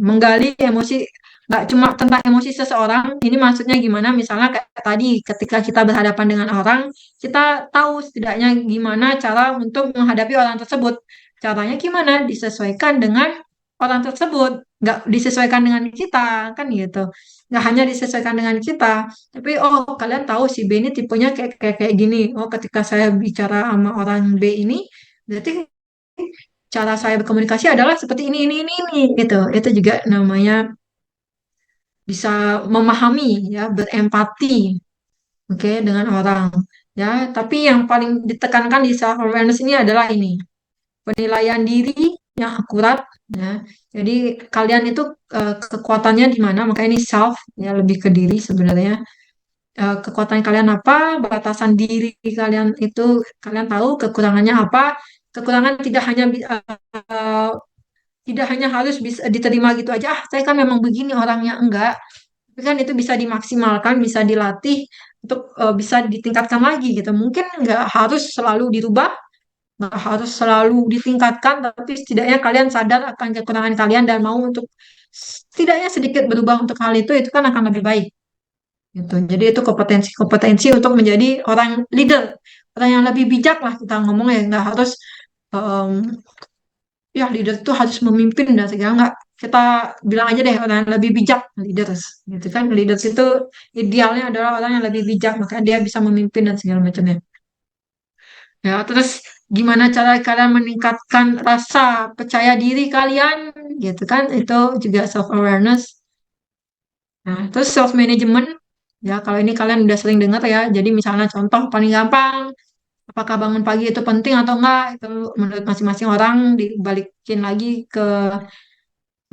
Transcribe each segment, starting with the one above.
menggali emosi, nggak cuma tentang emosi seseorang. Ini maksudnya gimana? Misalnya kayak tadi, ketika kita berhadapan dengan orang, kita tahu setidaknya gimana cara untuk menghadapi orang tersebut. Caranya gimana? Disesuaikan dengan orang tersebut, nggak disesuaikan dengan kita, kan gitu. Nggak hanya disesuaikan dengan kita, tapi oh kalian tahu si B ini tipenya kayak gini. Oh ketika saya bicara sama orang B ini, berarti cara saya berkomunikasi adalah seperti ini gitu. Itu juga namanya bisa memahami ya, berempati, oke, dengan orang. Ya, tapi yang paling ditekankan di self awareness ini adalah ini, penilaian diri yang akurat ya. Jadi kalian itu kekuatannya di mana? Makanya ini self ya, lebih ke diri sebenarnya. Kekuatan kalian apa? Batasan diri kalian itu kalian tahu, kekurangannya apa? Kekurangan tidak hanya harus bisa diterima gitu aja. Ah, saya kan memang begini orangnya, enggak. Tapi kan itu bisa dimaksimalkan, bisa dilatih untuk bisa ditingkatkan lagi gitu. Mungkin nggak harus selalu dirubah, nggak harus selalu ditingkatkan, tapi setidaknya kalian sadar akan kekurangan kalian dan mau untuk setidaknya sedikit berubah untuk hal itu kan akan lebih baik gitu. Jadi itu kompetensi untuk menjadi orang leader, orang yang lebih bijak lah kita ngomong ya, nggak harus em, ya leader itu harus memimpin dan segala nggak, kita bilang aja deh orang yang lebih bijak, leaders gitu kan. Leaders itu idealnya adalah orang yang lebih bijak, maka dia bisa memimpin dan segala macamnya ya. Terus gimana cara kalian meningkatkan rasa percaya diri kalian gitu kan, itu juga self awareness. Nah terus self management ya, kalau ini kalian udah sering dengar ya. Jadi misalnya contoh paling gampang, apakah bangun pagi itu penting atau enggak, itu menurut masing-masing orang, dibalikin lagi ke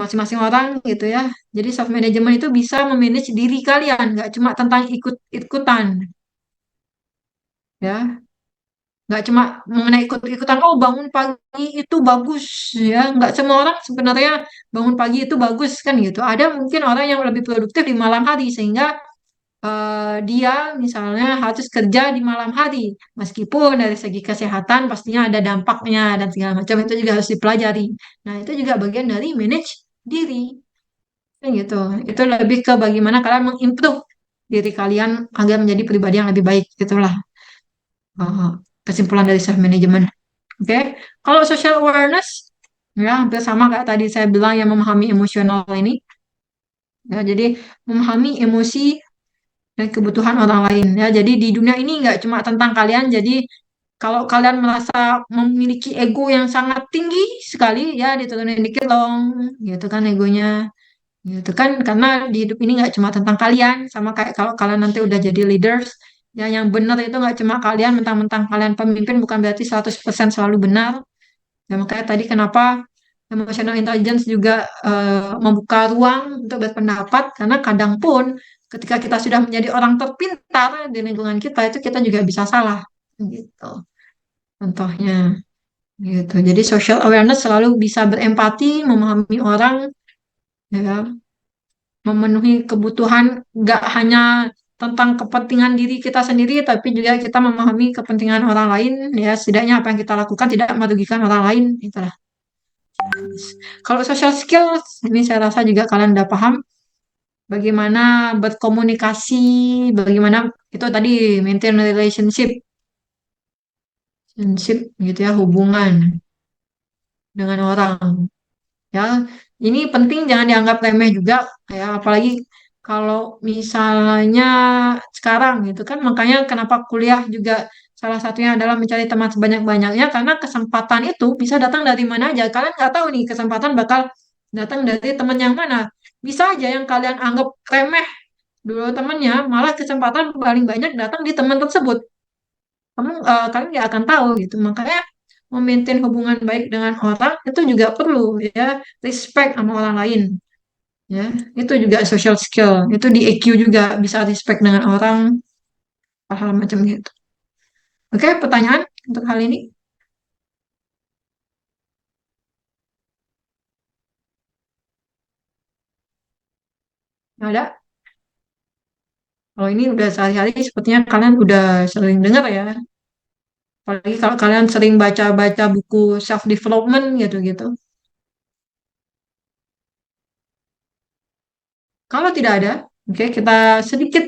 masing-masing orang gitu ya. Jadi self management itu bisa memanage diri kalian, nggak cuma tentang ikut-ikutan ya. Nggak cuma mengenai ikut-ikutan, oh bangun pagi itu bagus ya. Nggak semua orang sebenarnya bangun pagi itu bagus kan gitu. Ada mungkin orang yang lebih produktif di malam hari, sehingga dia misalnya harus kerja di malam hari. Meskipun dari segi kesehatan pastinya ada dampaknya dan segala macam, itu juga harus dipelajari. Nah itu juga bagian dari manage diri. Kan gitu. Itu lebih ke bagaimana kalian mengimprove diri kalian agar menjadi pribadi yang lebih baik. Itulah uh, kesimpulan dari self management. Oke, kalau social awareness ya hampir sama kayak tadi saya bilang, yang memahami emosional ini. Ya, jadi memahami emosi dan kebutuhan orang lain ya. Jadi di dunia ini nggak cuma tentang kalian. Jadi kalau kalian merasa memiliki ego yang sangat tinggi sekali ya, diturunin dikit dong, gitu kan egonya. Gitu kan, karena di hidup ini nggak cuma tentang kalian. Sama kayak kalau kalian nanti udah jadi leaders ya, yang benar itu nggak cuma kalian. Mentang-mentang kalian pemimpin bukan berarti 100% selalu benar ya. Makanya tadi kenapa emotional intelligence juga membuka ruang untuk berpendapat, karena kadang pun ketika kita sudah menjadi orang terpintar di lingkungan kita, itu kita juga bisa salah gitu contohnya gitu. Jadi social awareness selalu bisa berempati, memahami orang ya, memenuhi kebutuhan, nggak hanya tentang kepentingan diri kita sendiri, tapi juga kita memahami kepentingan orang lain ya. Setidaknya apa yang kita lakukan tidak merugikan orang lain, itulah. Kalau social skills ini saya rasa juga kalian udah paham, bagaimana berkomunikasi, bagaimana itu tadi maintain relationship gitu ya, hubungan dengan orang. Ya, ini penting, jangan dianggap remeh juga ya, apalagi kalau misalnya sekarang gitu kan. Makanya kenapa kuliah juga salah satunya adalah mencari teman sebanyak-banyaknya, karena kesempatan itu bisa datang dari mana aja. Kalian nggak tahu nih kesempatan bakal datang dari teman yang mana. Bisa aja yang kalian anggap remeh dulu temannya, malah kesempatan paling banyak datang di teman tersebut. Kalian nggak akan tahu gitu. Makanya memaintain hubungan baik dengan orang itu juga perlu ya, respect sama orang lain ya. Itu juga social skill, itu di EQ juga, bisa respect dengan orang, hal-hal macam gitu. Oke, pertanyaan untuk hal ini ada? Kalau ini udah sehari-hari sepertinya kalian udah sering dengar ya, apalagi kalau kalian sering baca-baca buku self development gitu-gitu. Kalau tidak ada, oke, kita sedikit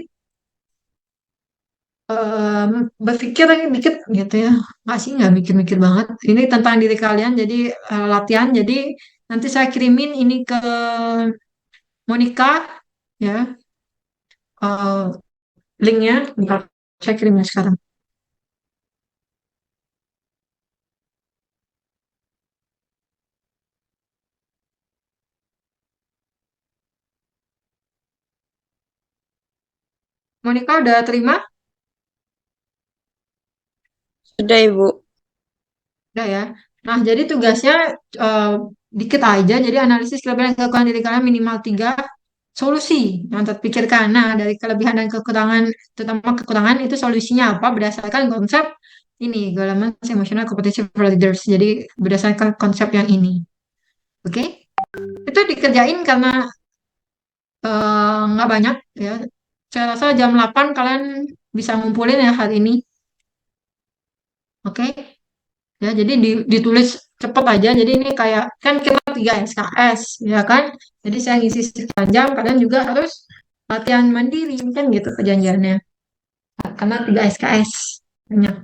berpikir dikit gitu ya. Masih nggak mikir-mikir banget. Ini tentang diri kalian, jadi latihan. Jadi nanti saya kirimin ini ke Monica, ya, eh, linknya. Bentar, saya kirimnya sekarang. Monica udah terima? Sudah, Ibu. Udah ya. Nah, jadi tugasnya eh, dikit aja. Jadi analisis kelebihan dan kekurangan diri kalian minimal tiga solusi yang terpikirkan. Nah, dari kelebihan dan kekurangan, terutama kekurangan itu solusinya apa berdasarkan konsep ini, governance emotional competitive leaders. Jadi berdasarkan konsep yang ini. Oke? Itu dikerjain karena nggak banyak ya. Saya rasa jam 8 kalian bisa ngumpulin ya hari ini. Oke? Ya, jadi ditulis cepet aja. Jadi ini kayak kan kita 3 SKS, ya kan? Jadi saya ngisi sekian jam, kalian juga harus latihan mandiri kan gitu perjanjiannya. Karena 3 SKS banyak.